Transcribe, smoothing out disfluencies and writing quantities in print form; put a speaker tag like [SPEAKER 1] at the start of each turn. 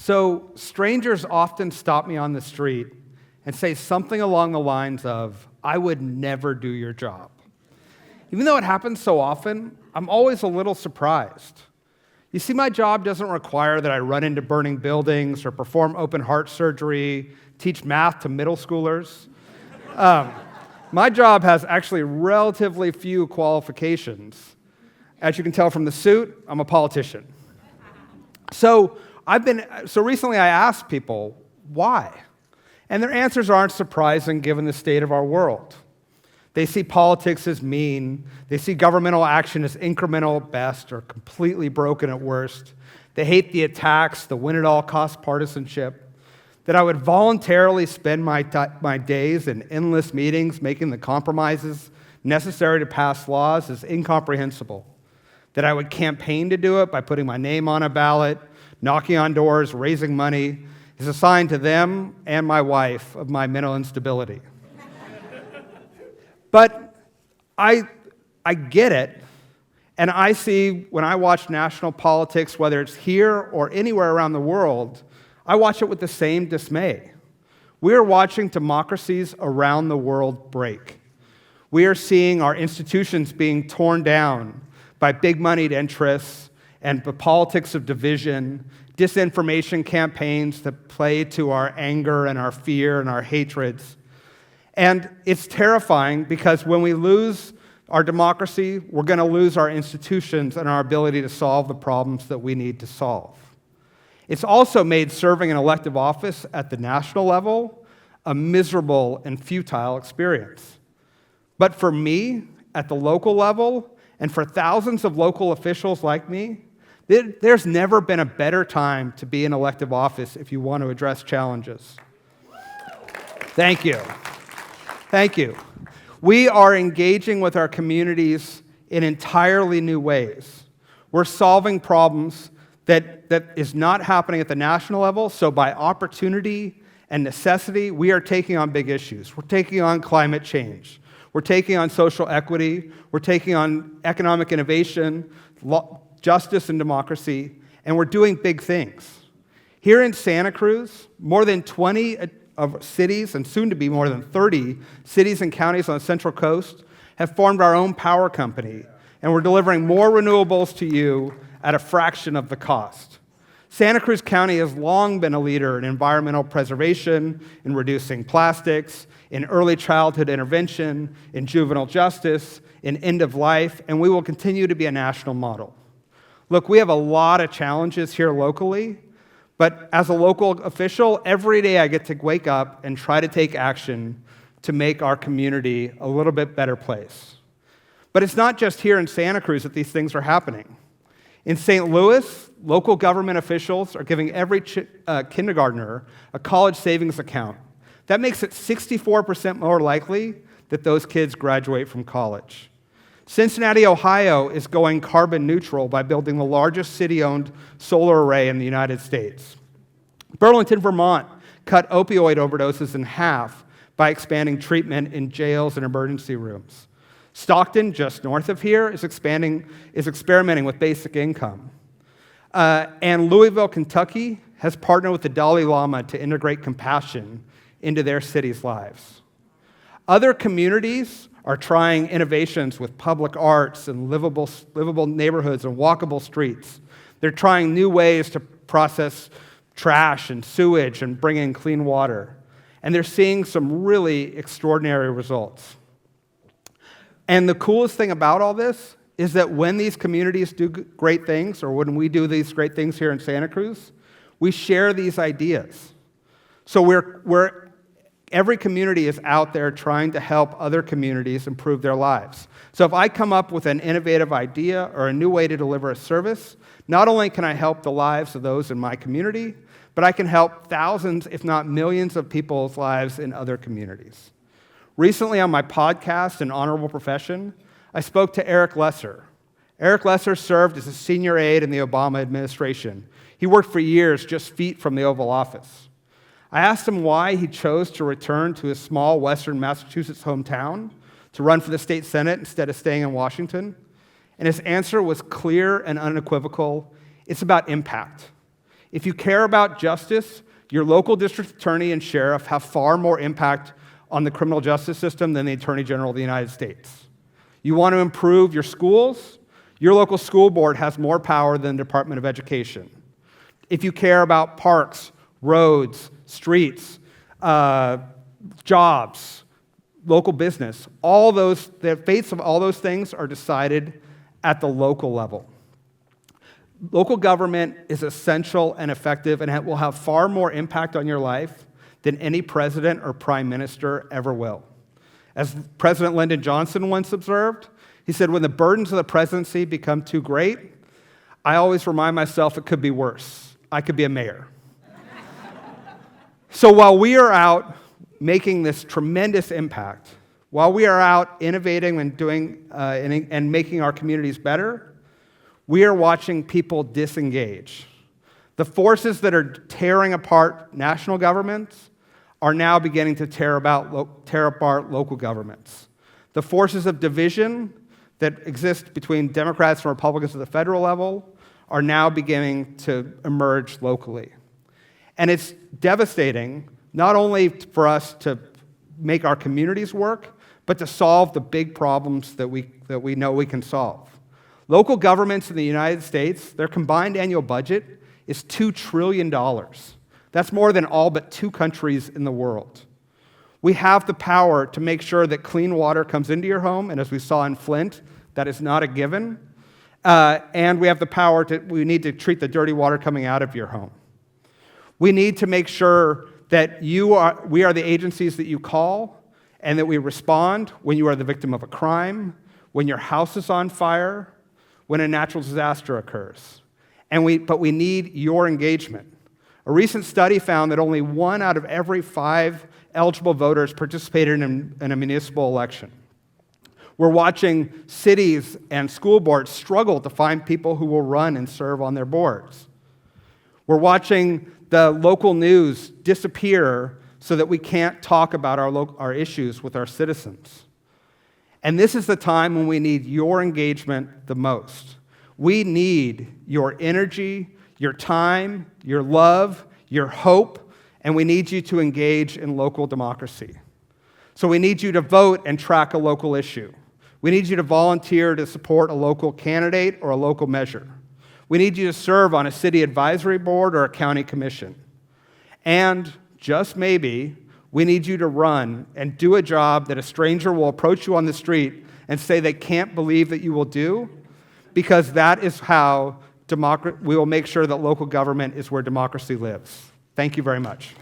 [SPEAKER 1] So strangers often stop me on the street and say something along the lines of, "I would never do your job." Even though it happens so often, I'm always a little surprised. You see, my job doesn't require that I run into burning buildings or perform open heart surgery, teach math to middle schoolers. My job has actually relatively few qualifications. As you can tell from the suit, I'm a politician. So recently I asked people, why? And their answers aren't surprising given the state of our world. They see politics as mean. They see governmental action as incremental at best or completely broken at worst. They hate the attacks, the win-at-all-cost partisanship. That I would voluntarily spend my days in endless meetings making the compromises necessary to pass laws is incomprehensible. That I would campaign to do it by putting my name on a ballot, knocking on doors, raising money, is a sign to them and my wife of my mental instability. But I get it, and I see when I watch national politics, whether it's here or anywhere around the world, I watch it with the same dismay. We are watching democracies around the world break. We are seeing our institutions being torn down by big-moneyed interests and the politics of division, disinformation campaigns that play to our anger and our fear and our hatreds. And it's terrifying because when we lose our democracy, we're going to lose our institutions and our ability to solve the problems that we need to solve. It's also made serving an elective office at the national level a miserable and futile experience. But for me, at the local level, and for thousands of local officials like me, there's never been a better time to be in elective office if you want to address challenges. Thank you. Thank you. We are engaging with our communities in entirely new ways. We're solving problems that is not happening at the national level, so by opportunity and necessity, we are taking on big issues. We're taking on climate change. We're taking on social equity. We're taking on economic innovation, justice and democracy, and we're doing big things. Here in Santa Cruz, more than 20 of cities, and soon to be more than 30 cities and counties on the Central Coast have formed our own power company, and we're delivering more renewables to you at a fraction of the cost. Santa Cruz County has long been a leader in environmental preservation, in reducing plastics, in early childhood intervention, in juvenile justice, in end of life, and we will continue to be a national model. Look, we have a lot of challenges here locally, but as a local official, every day I get to wake up and try to take action to make our community a little bit better place. But it's not just here in Santa Cruz that these things are happening. In St. Louis, local government officials are giving every kindergartner a college savings account. That makes it 64% more likely that those kids graduate from college. Cincinnati, Ohio is going carbon neutral by building the largest city-owned solar array in the United States. Burlington, Vermont cut opioid overdoses in half by expanding treatment in jails and emergency rooms. Stockton, just north of here, is experimenting with basic income. And Louisville, Kentucky has partnered with the Dalai Lama to integrate compassion into their cities' lives. Other communities are trying innovations with public arts and livable neighborhoods and walkable streets. They're trying new ways to process trash and sewage and bring in clean water. And they're seeing some really extraordinary results. And the coolest thing about all this is that when these communities do great things, or when we do these great things here in Santa Cruz, we share these ideas. So every community is out there trying to help other communities improve their lives. So if I come up with an innovative idea or a new way to deliver a service, not only can I help the lives of those in my community, but I can help thousands, if not millions, of people's lives in other communities. Recently on my podcast, An Honorable Profession, I spoke to Eric Lesser. Eric Lesser served as a senior aide in the Obama administration. He worked for years just feet from the Oval Office. I asked him why he chose to return to his small western Massachusetts hometown to run for the state Senate instead of staying in Washington, and his answer was clear and unequivocal. It's about impact. If you care about justice, your local district attorney and sheriff have far more impact on the criminal justice system than the Attorney General of the United States. You want to improve your schools? Your local school board has more power than the Department of Education. If you care about parks, roads, streets, jobs, local business, the fates of all those things are decided at the local level. Local government is essential and effective, and it will have far more impact on your life than any president or prime minister ever will. As President Lyndon Johnson once observed, he said, when the burdens of the presidency become too great, I always remind myself it could be worse. I could be a mayor. So while we are out making this tremendous impact, while we are out innovating and doing and making our communities better, we are watching people disengage. The forces that are tearing apart national governments are now beginning to tear apart local governments. The forces of division that exist between Democrats and Republicans at the federal level are now beginning to emerge locally. And it's devastating, not only for us to make our communities work, but to solve the big problems that we know we can solve. Local governments in the United States, their combined annual budget is $2 trillion. That's more than all but 2 countries in the world. We have the power to make sure that clean water comes into your home, and as we saw in Flint, that is not a given. And we have the power we need to treat the dirty water coming out of your home. We need to make sure that we are the agencies that you call and that we respond when you are the victim of a crime, when your house is on fire, when a natural disaster occurs. But we need your engagement. A recent study found that only 1 out of every 5 eligible voters participated in a municipal election. We're watching cities and school boards struggle to find people who will run and serve on their boards. We're watching the local news disappear so that we can't talk about our issues with our citizens. And this is the time when we need your engagement the most. We need your energy, your time, your love, your hope, and we need you to engage in local democracy. So we need you to vote and track a local issue. We need you to volunteer to support a local candidate or a local measure. We need you to serve on a city advisory board or a county commission. And just maybe, we need you to run and do a job that a stranger will approach you on the street and say they can't believe that you will do, because that is how we will make sure that local government is where democracy lives. Thank you very much.